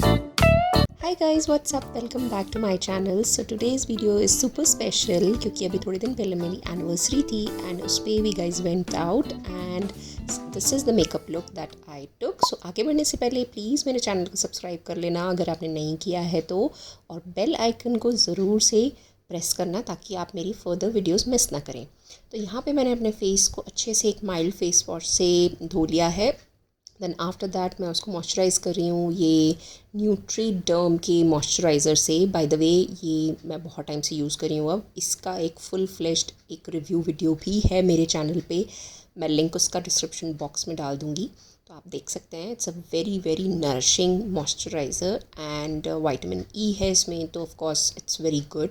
Hi guys, what's up? Welcome back to my channel. So today's video is super special क्योंकि अभी थोड़े दिन पहले मेरी एनिवर्सरी थी एंड उस पर we guys went out and this is the makeup look that I took. So आगे बढ़ने से पहले प्लीज़ मेरे चैनल को सब्सक्राइब कर लेना अगर आपने नहीं किया है तो, और बेल आइकन को ज़रूर से प्रेस करना ताकि आप मेरी फर्दर वीडियोस मिस ना करें. तो यहाँ पे मैंने अपने फेस को अच्छे से एक माइल्ड फेस वॉश से धो लिया है. देन आफ्टर दैट मैं उसको मॉइस्चराइज़ कर रही हूँ ये न्यूट्रीडर्म के मॉइस्चराइज़र से. बाय द वे ये मैं बहुत टाइम से यूज़ कर रही हूँ. अब इसका एक फुल फ्लेश्ड एक रिव्यू वीडियो भी है मेरे चैनल पे, मैं लिंक उसका डिस्क्रिप्शन बॉक्स में डाल दूँगी तो आप देख सकते हैं. It's a very very nourishing moisturiser and vitamin E है इसमें, तो of course it's very good.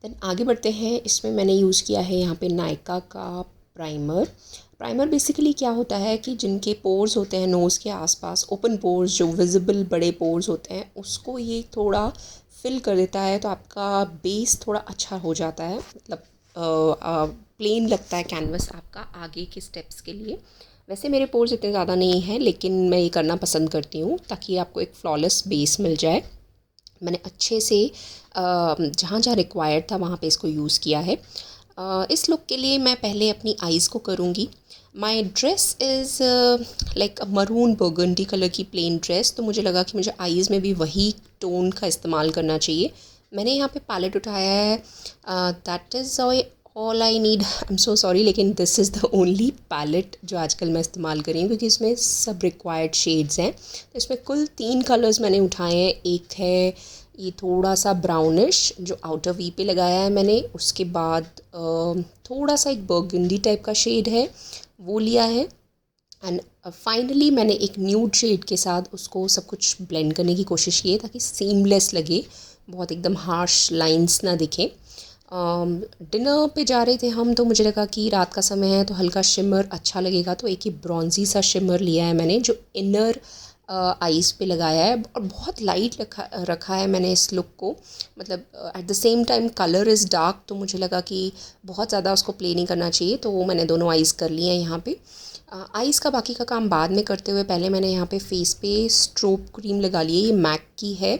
Then आगे बढ़ते हैं. इसमें मैंने यूज़ किया है यहाँ पे नायका का प्राइमर बेसिकली क्या होता है कि जिनके पोर्स होते हैं नोज़ के आसपास, ओपन पोर्स जो विजिबल बड़े पोर्स होते हैं, उसको ये थोड़ा फिल कर देता है तो आपका बेस थोड़ा अच्छा हो जाता है. मतलब प्लेन लगता है कैनवस आपका आगे के स्टेप्स के लिए. वैसे मेरे पोर्स इतने ज़्यादा नहीं हैं लेकिन मैं ये करना पसंद करती हूँ ताकि आपको एक फ्लॉलेस बेस मिल जाए. मैंने अच्छे से जहाँ जहाँ रिक्वायर्ड था वहाँ पे इसको यूज़ किया है. इस लुक के लिए मैं पहले अपनी आइज़ को करूँगी. My dress is like maroon burgundy colour की प्लेन ड्रेस, तो मुझे लगा कि मुझे आइज़ में भी वही टोन का इस्तेमाल करना चाहिए. मैंने यहाँ पे पैलेट उठाया है. That is all I need. I am so sorry लेकिन this is the only palette जो आजकल मैं इस्तेमाल कर रही हूँ क्योंकि इसमें सब रिक्वायर्ड शेड्स हैं. तो इसमें कुल 3 कलर्स मैंने उठाए हैं. एक है ये थोड़ा सा ब्राउनिश जो आउटर वी पे लगाया है मैंने, उसके बाद थोड़ा सा एक बर्गंडी टाइप का शेड है वो लिया है, एंड फाइनली मैंने एक न्यूड शेड के साथ उसको सब कुछ ब्लेंड करने की कोशिश की है ताकि सीमलेस लगे, बहुत एकदम हार्श लाइंस ना दिखें. डिनर पे जा रहे थे हम तो मुझे लगा कि रात का समय है तो हल्का शिमर अच्छा लगेगा, तो एक ही ब्रॉन्जी सा शिमर लिया है मैंने जो इनर आइज़ पे लगाया है और बहुत लाइट रखा है मैंने इस लुक को. मतलब at the same time colour is dark तो मुझे लगा कि बहुत ज़्यादा उसको प्ले नहीं करना चाहिए, तो वो मैंने दोनों आइज़ कर लिए हैं यहाँ पे. आइज़ का बाकी का काम बाद में करते हुए पहले मैंने यहाँ पे फेस पे स्ट्रोब क्रीम लगा ली है. ये मैक की है.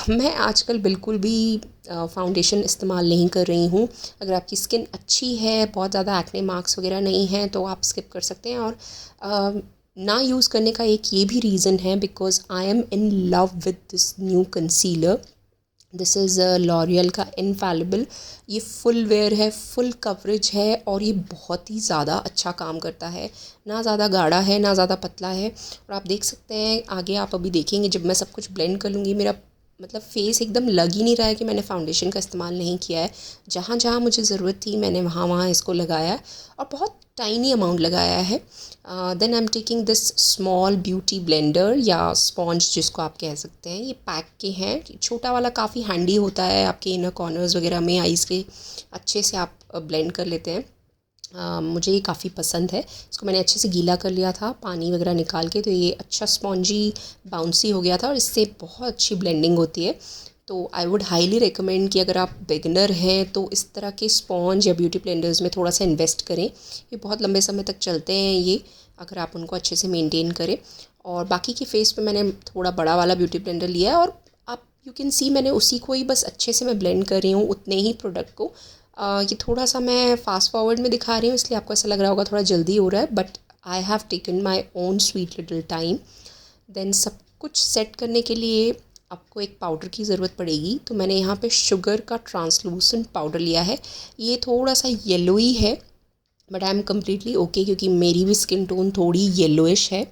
मैं आजकल बिल्कुल भी फाउंडेशन इस्तेमाल नहीं कर रही हूँ. अगर आपकी स्किन अच्छी है, बहुत ज़्यादा एक्ने मार्क्स वगैरह नहीं हैं तो आप स्किप कर सकते हैं. और ना यूज़ करने का एक ये भी रीज़न है because I am in love with this new concealer. This is L'Oréal का इनफैलिबल. ये फुल वेयर है, फुल कवरेज है और ये बहुत ही ज़्यादा अच्छा काम करता है. ना ज़्यादा गाढ़ा है ना ज़्यादा पतला है. और आप देख सकते हैं आगे, आप अभी देखेंगे जब मैं सब कुछ ब्लेंड कर लूँगी, मेरा मतलब फेस एकदम लग ही नहीं रहा है कि मैंने फाउंडेशन का इस्तेमाल नहीं किया है. जहाँ जहाँ मुझे ज़रूरत थी मैंने वहाँ वहाँ इसको लगाया और बहुत टाइनी अमाउंट लगाया है. Then I am taking this small beauty blender या स्पॉन्ज जिसको आप कह सकते हैं. ये पैक के हैं. छोटा वाला काफ़ी हैंडी होता है आपके इनर कॉर्नर्स वगैरह में, आइज़ के अच्छे से आप ब्लेंड कर लेते हैं. मुझे ये काफ़ी पसंद है. इसको मैंने अच्छे से गीला कर लिया था पानी वगैरह निकाल के, तो ये अच्छा स्पॉन्जी बाउंसी हो गया था और इससे बहुत अच्छी ब्लेंडिंग होती है. तो आई वुड हाईली रिकमेंड कि अगर आप बिगनर हैं तो इस तरह के स्पॉन्ज या ब्यूटी ब्लेंडर्स में थोड़ा सा इन्वेस्ट करें. ये बहुत लंबे समय तक चलते हैं ये, अगर आप उनको अच्छे से मेंटेन करें. और बाकी के फेस पे मैंने थोड़ा बड़ा वाला ब्यूटी ब्लेंडर लिया है और आप यू कैन सी मैंने उसी को ही बस अच्छे से मैं ब्लेंड कर रही हूँ, उतने ही प्रोडक्ट को. ये थोड़ा सा मैं फास्ट फॉरवर्ड में दिखा रही हूँ इसलिए आपको ऐसा लग रहा होगा थोड़ा जल्दी हो रहा है, but I have taken my own sweet little time. Then सब कुछ सेट करने के लिए आपको एक पाउडर की ज़रूरत पड़ेगी, तो मैंने यहाँ पे शुगर का ट्रांसलूसेंट पाउडर लिया है. ये थोड़ा सा येलोई है but I am completely okay क्योंकि मेरी भी स्किन टोन थोड़ी येलोइश है.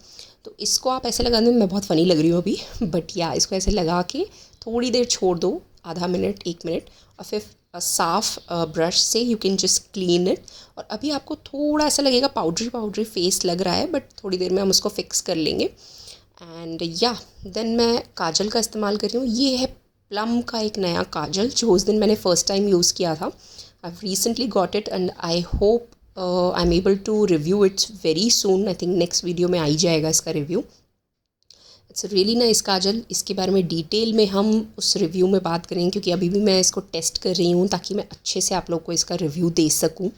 तो इसको आप ऐसे लगाने में मैं बहुत फ़नी लग रही हूँ अभी, बट या इसको ऐसे लगा के थोड़ी देर छोड़ दो, आधा मिनट 1 मिनट, और फिर साफ़ ब्रश से you can just clean it. और अभी आपको थोड़ा ऐसा लगेगा पाउडरी फेस लग रहा है, बट थोड़ी देर में हम उसको फिक्स कर लेंगे. एंड या देन मैं काजल का इस्तेमाल कर रही हूँ. ये है प्लम का एक नया काजल जो उस दिन मैंने फ़र्स्ट टाइम यूज़ किया था. I recently got it and I hope I am able to review its very soon. I think next video में आ ही जाएगा इसका review. It's really nice kajal. इसके बारे में डिटेल में हम उस रिव्यू में बात करेंगे क्योंकि अभी भी मैं इसको टेस्ट कर रही हूँ ताकि मैं अच्छे से आप लोग को इसका रिव्यू दे सकूँ.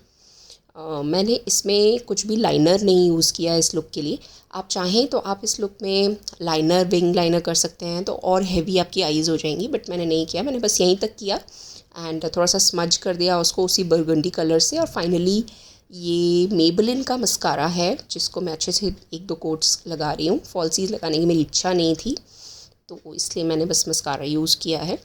मैंने इसमें कुछ भी लाइनर नहीं यूज़ किया इस लुक के लिए। आप चाहें तो आप इस लुक में लाइनर, विंग लाइनर कर सकते हैं तो और हैवी आपकी आईज़ हो जाएंगी, बट मैंने नहीं किया, मैंने बस यहीं तक किया एंड थोड़ा सा स्मज कर दिया उसको उसी बर्गंडी कलर से। और फाइनली ये मेबेलिन का मस्कारा है जिसको मैं अच्छे से 1-2 कोट्स लगा रही हूँ। फॉल्सीज लगाने की मेरी इच्छा नहीं थी तो इसलिए मैंने बस मस्कारा यूज़ किया है।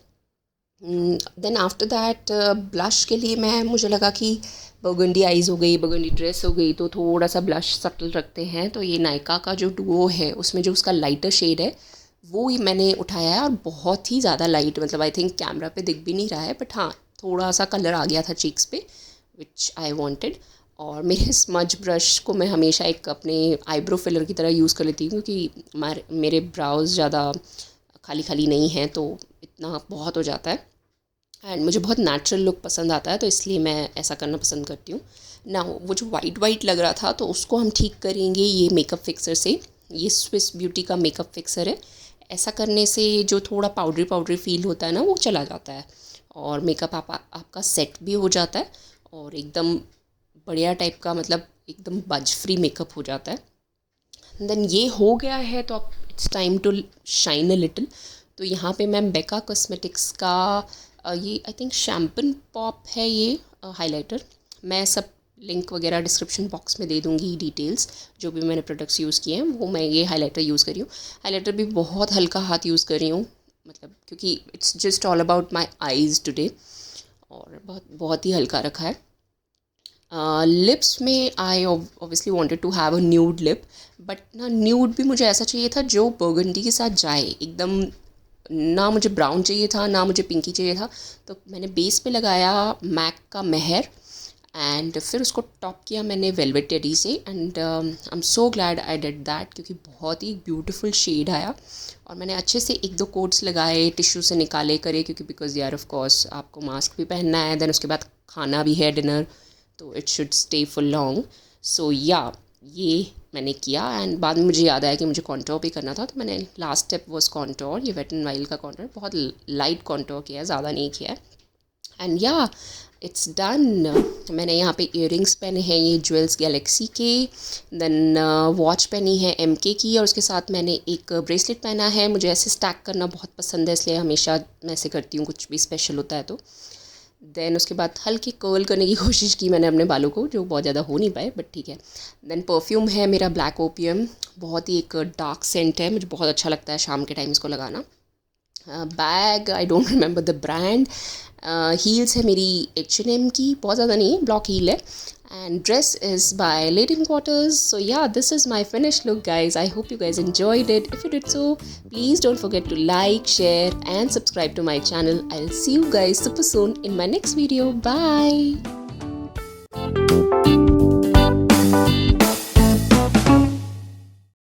देन आफ्टर दैट ब्लश के लिए मुझे लगा कि बर्गंडी आइज़ हो गई, बर्गंडी ड्रेस हो गई, तो थोड़ा सा ब्लश सटल रखते हैं। तो ये नायका का जो डुओ है उसमें जो उसका लाइटर शेड है वो ही मैंने उठाया है, और बहुत ही ज़्यादा लाइट, मतलब आई थिंक कैमरा पे दिख भी नहीं रहा है, बट हाँ थोड़ा सा कलर आ गया था चीक्स पे विच आई वांटेड। और मेरे स्मज ब्रश को मैं हमेशा एक अपने आईब्रो फिलर की तरह यूज़ कर लेती हूँ, क्योंकि मेरे ब्राउज ज़्यादा खाली खाली नहीं हैं तो इतना बहुत हो जाता है एंड मुझे बहुत नेचुरल लुक पसंद आता है, तो इसलिए मैं ऐसा करना पसंद करती हूँ ना। वो जो वाइट लग रहा था तो उसको हम ठीक करेंगे ये मेकअप फिक्सर से। ये स्विस ब्यूटी का मेकअप फिक्सर है। ऐसा करने से जो थोड़ा पाउडरी फील होता है ना वो चला जाता है और मेकअप आपका सेट भी हो जाता है और एकदम बढ़िया टाइप का, मतलब एकदम बज फ्री मेकअप हो जाता है। देन ये हो गया है तो अब it's time to shine a little. तो यहाँ पे मैं बेका कॉस्मेटिक्स का ये आई थिंक शैम्पन पॉप है ये हाइलाइटर। मैं सब लिंक वगैरह डिस्क्रिप्शन बॉक्स में दे दूँगी डिटेल्स, जो भी मैंने प्रोडक्ट्स यूज़ किए हैं वो मैं ये हाइलाइटर यूज़ कर रही हूँ। हाइलाइटर भी बहुत हल्का हाथ यूज़ कर रही हूँ, मतलब क्योंकि it's just all about my eyes today, और बहुत ही हल्का रखा है। लिप्स में I obviously wanted to have a nude lip, but ना न्यूड भी मुझे ऐसा चाहिए था जो बर्गंडी के साथ जाए एकदम, ना मुझे ब्राउन चाहिए था ना मुझे पिंकी चाहिए था। तो मैंने बेस पे लगाया मैक का मेहर एंड फिर उसको टॉप किया मैंने वेलवेट टेडी से and I am so glad I did that, क्योंकि बहुत ही ब्यूटीफुल शेड आया। और मैंने अच्छे से 1-2 कोट्स लगाए, टिश्यू से निकाले करे, क्योंकि बिकॉज यार ऑफ कोर्स आपको मास्क भी पहनना है, देन उसके बाद खाना भी है डिनर, तो it should stay for long. So या ये मैंने किया एंड बाद में मुझे याद आया कि मुझे कॉन्टोर भी करना था, तो मैंने लास्ट स्टेप वॉज कॉन्टोर। ये वेट एंड वाइल्ड का कॉन्टोर, बहुत लाइट कॉन्टोर किया है, ज़्यादा नहीं किया है। एंड या इट्स डन। मैंने यहाँ पे इयररिंग्स पहने हैं ये ज्वेल्स गैलेक्सी के, देन वॉच पहनी है MK की, और उसके साथ मैंने एक ब्रेसलेट पहना है। मुझे ऐसे स्टैक करना बहुत पसंद है, इसलिए हमेशा मैं ऐसे करती हूँ कुछ भी स्पेशल होता है तो। देन उसके बाद हल्की कर्ल करने की कोशिश की मैंने अपने बालों को, जो बहुत ज़्यादा हो नहीं पाए बट ठीक है। देन परफ्यूम है मेरा ब्लैक ओपियम, बहुत ही एक डार्क सेंट है, मुझे बहुत अच्छा लगता है शाम के टाइम इसको लगाना। Bag I don't remember the brand. Heels है मेरी H&M की, बहुत ज़्यादा नहीं है, ब्लॉक हील है। And dress is by Laden Quarters. So yeah, this is my finished look, guys. I hope you guys enjoyed it. If you did so, please don't forget to like, share and subscribe to my channel. I'll see you guys super soon in my next video. Bye.